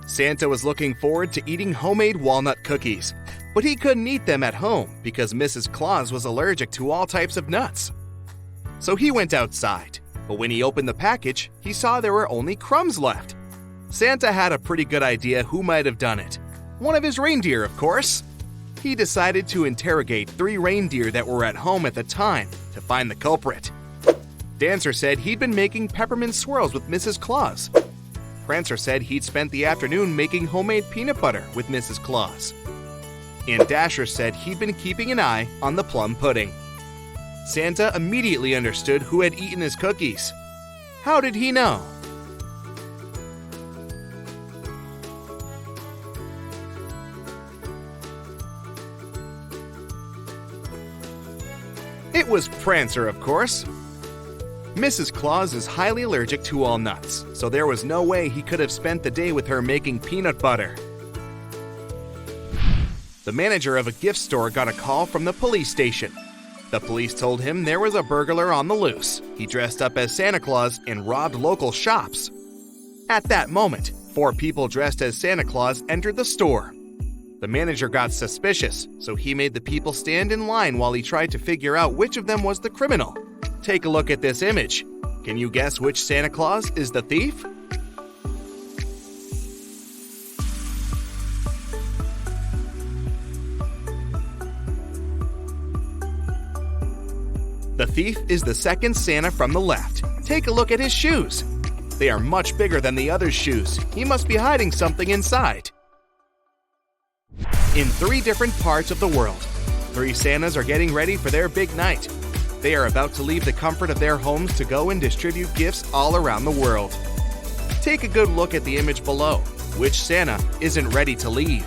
Santa was looking forward to eating homemade walnut cookies, but he couldn't eat them at home because Mrs. Claus was allergic to all types of nuts. So he went outside, but when he opened the package, he saw there were only crumbs left. Santa had a pretty good idea who might have done it. One of his reindeer, of course. He decided to interrogate 3 reindeer that were at home at the time to find the culprit. Dancer said he'd been making peppermint swirls with Mrs. Claus. Prancer said he'd spent the afternoon making homemade peanut butter with Mrs. Claus. And Dasher said he'd been keeping an eye on the plum pudding. Santa immediately understood who had eaten his cookies. How did he know? It was Prancer, of course. Mrs. Claus is highly allergic to all nuts, so there was no way he could have spent the day with her making peanut butter. The manager of a gift store got a call from the police station. The police told him there was a burglar on the loose. He dressed up as Santa Claus and robbed local shops. At that moment, 4 people dressed as Santa Claus entered the store. The manager got suspicious, so he made the people stand in line while he tried to figure out which of them was the criminal. Take a look at this image. Can you guess which Santa Claus is the thief? The thief is the second Santa from the left. Take a look at his shoes. They are much bigger than the other's shoes. He must be hiding something inside. In 3 different parts of the world, 3 Santas are getting ready for their big night. They are about to leave the comfort of their homes to go and distribute gifts all around the world. Take a good look at the image below. Which Santa isn't ready to leave?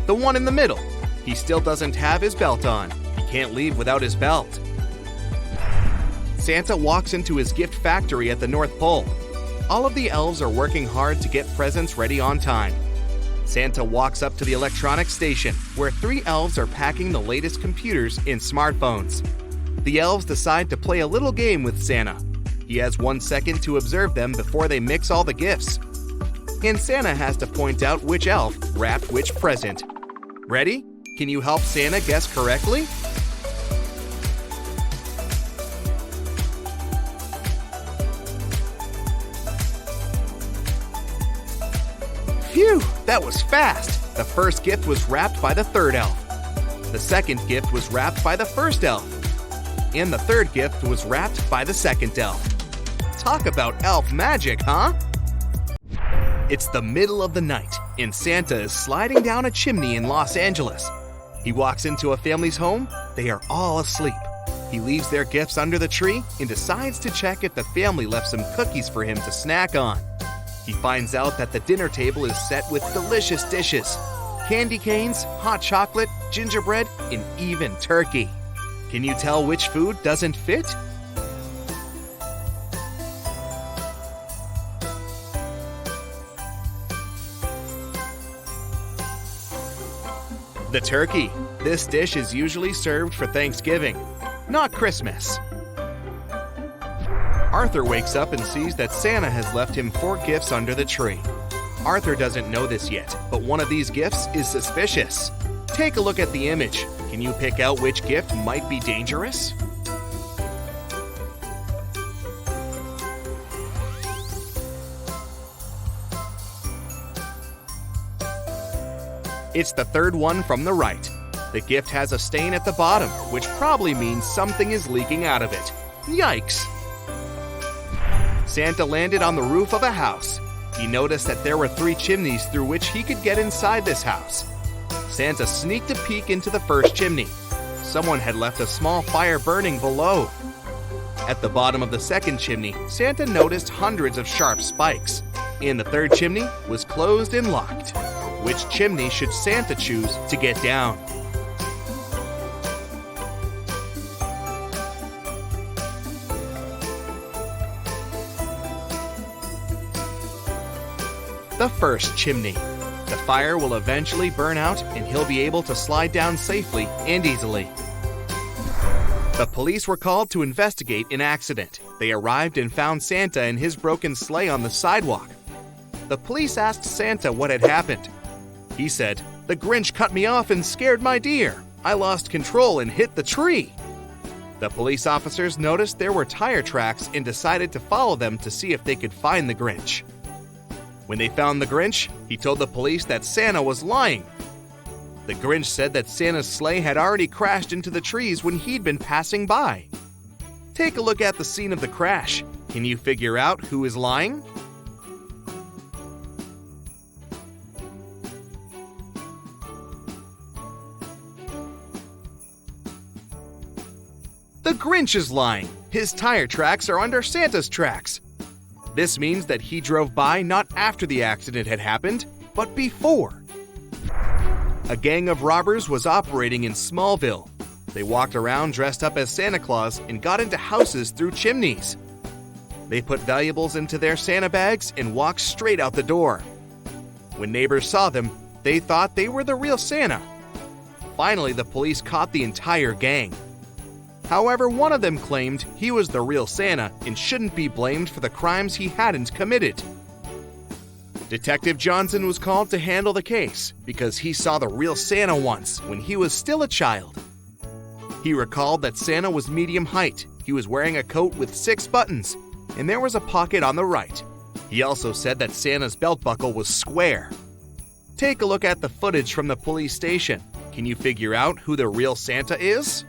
The one in the middle. He still doesn't have his belt on. He can't leave without his belt. Santa walks into his gift factory at the North Pole. All of the elves are working hard to get presents ready on time. Santa walks up to the electronics station, where 3 elves are packing the latest computers and smartphones. The elves decide to play a little game with Santa. He has 1 second to observe them before they mix all the gifts. And Santa has to point out which elf wrapped which present. Ready? Can you help Santa guess correctly? Phew, that was fast! The first gift was wrapped by the 3rd elf. The second gift was wrapped by the 1st elf. And the 3rd gift was wrapped by the 2nd elf. Talk about elf magic, huh? It's the middle of the night, and Santa is sliding down a chimney in Los Angeles. He walks into a family's home. They are all asleep. He leaves their gifts under the tree and decides to check if the family left some cookies for him to snack on. He finds out that the dinner table is set with delicious dishes: candy canes, hot chocolate, gingerbread, and even turkey. Can you tell which food doesn't fit? The turkey. This dish is usually served for Thanksgiving, not Christmas. Arthur wakes up and sees that Santa has left him 4 gifts under the tree. Arthur doesn't know this yet, but one of these gifts is suspicious. Take a look at the image. Can you pick out which gift might be dangerous? It's the 3rd one from the right. The gift has a stain at the bottom, which probably means something is leaking out of it. Yikes! Santa landed on the roof of a house. He noticed that there were 3 chimneys through which he could get inside this house. Santa sneaked a peek into the first chimney. Someone had left a small fire burning below. At the bottom of the second chimney, Santa noticed hundreds of sharp spikes. And the third chimney was closed and locked. Which chimney should Santa choose to get down? The first chimney. The fire will eventually burn out and he'll be able to slide down safely and easily. The police were called to investigate an accident. They arrived and found Santa in his broken sleigh on the sidewalk. The police asked Santa what had happened. He said, "The Grinch cut me off and scared my deer. I lost control and hit the tree." The police officers noticed there were tire tracks and decided to follow them to see if they could find the Grinch. When they found the Grinch, he told the police that Santa was lying. The Grinch said that Santa's sleigh had already crashed into the trees when he'd been passing by. Take a look at the scene of the crash. Can you figure out who is lying? The Grinch is lying. His tire tracks are under Santa's tracks. This means that he drove by not after the accident had happened, but before. A gang of robbers was operating in Smallville. They walked around dressed up as Santa Claus and got into houses through chimneys. They put valuables into their Santa bags and walked straight out the door. When neighbors saw them, they thought they were the real Santa. Finally, the police caught the entire gang. However, one of them claimed he was the real Santa and shouldn't be blamed for the crimes he hadn't committed. Detective Johnson was called to handle the case because he saw the real Santa once when he was still a child. He recalled that Santa was medium height, he was wearing a coat with 6 buttons, and there was a pocket on the right. He also said that Santa's belt buckle was square. Take a look at the footage from the police station. Can you figure out who the real Santa is?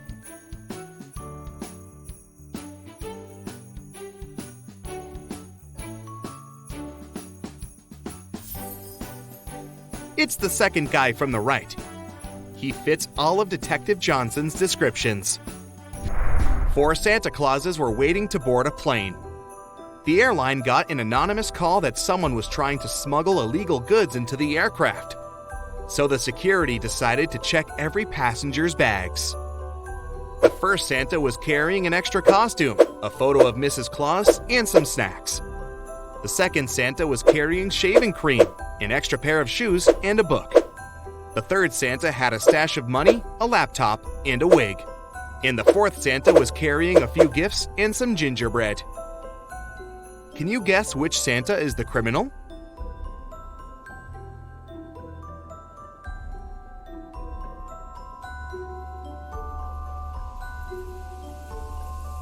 It's the second guy from the right. He fits all of Detective Johnson's descriptions. 4 Santa Clauses were waiting to board a plane. The airline got an anonymous call that someone was trying to smuggle illegal goods into the aircraft. So the security decided to check every passenger's bags. The first Santa was carrying an extra costume, a photo of Mrs. Claus, and some snacks. The second Santa was carrying shaving cream, an extra pair of shoes, and a book. The third Santa had a stash of money, a laptop, and a wig. And the fourth Santa was carrying a few gifts and some gingerbread. Can you guess which Santa is the criminal?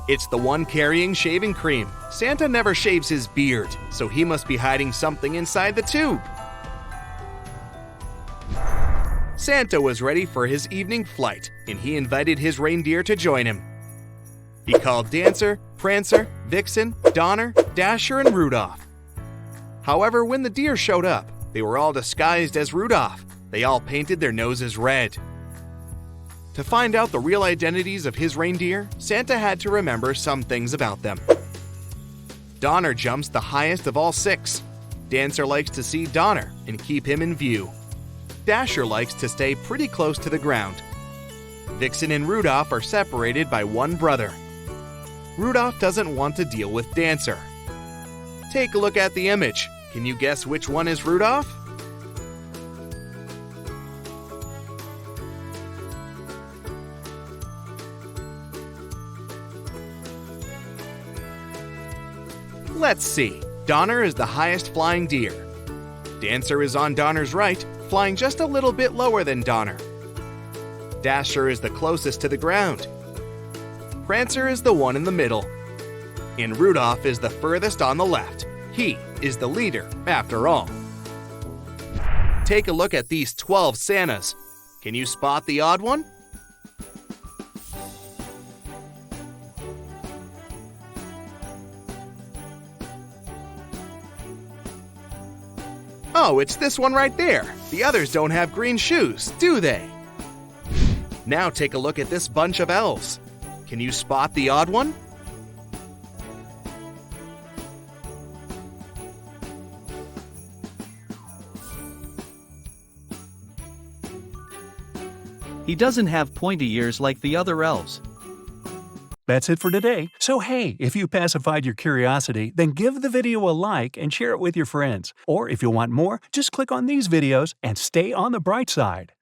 It's the one carrying shaving cream. Santa never shaves his beard, so he must be hiding something inside the tube. Santa was ready for his evening flight, and he invited his reindeer to join him. He called Dancer, Prancer, Vixen, Donner, Dasher, and Rudolph. However, when the deer showed up, they were all disguised as Rudolph. They all painted their noses red. To find out the real identities of his reindeer, Santa had to remember some things about them. Donner jumps the highest of all 6. Dancer likes to see Donner and keep him in view. Dasher likes to stay pretty close to the ground. Vixen and Rudolph are separated by one brother. Rudolph doesn't want to deal with Dancer. Take a look at the image. Can you guess which one is Rudolph? Let's see. Donner is the highest flying deer. Dancer is on Donner's right, flying just a little bit lower than Donner. Dasher is the closest to the ground. Prancer is the one in the middle. And Rudolph is the furthest on the left. He is the leader, after all. Take a look at these 12 Santas. Can you spot the odd one? Oh, it's this one right there. The others don't have green shoes, do they? Now take a look at this bunch of elves. Can you spot the odd one? He doesn't have pointy ears like the other elves. That's it for today. So hey, if you pacified your curiosity, then give the video a like and share it with your friends. Or if you want more, just click on these videos and stay on the bright side.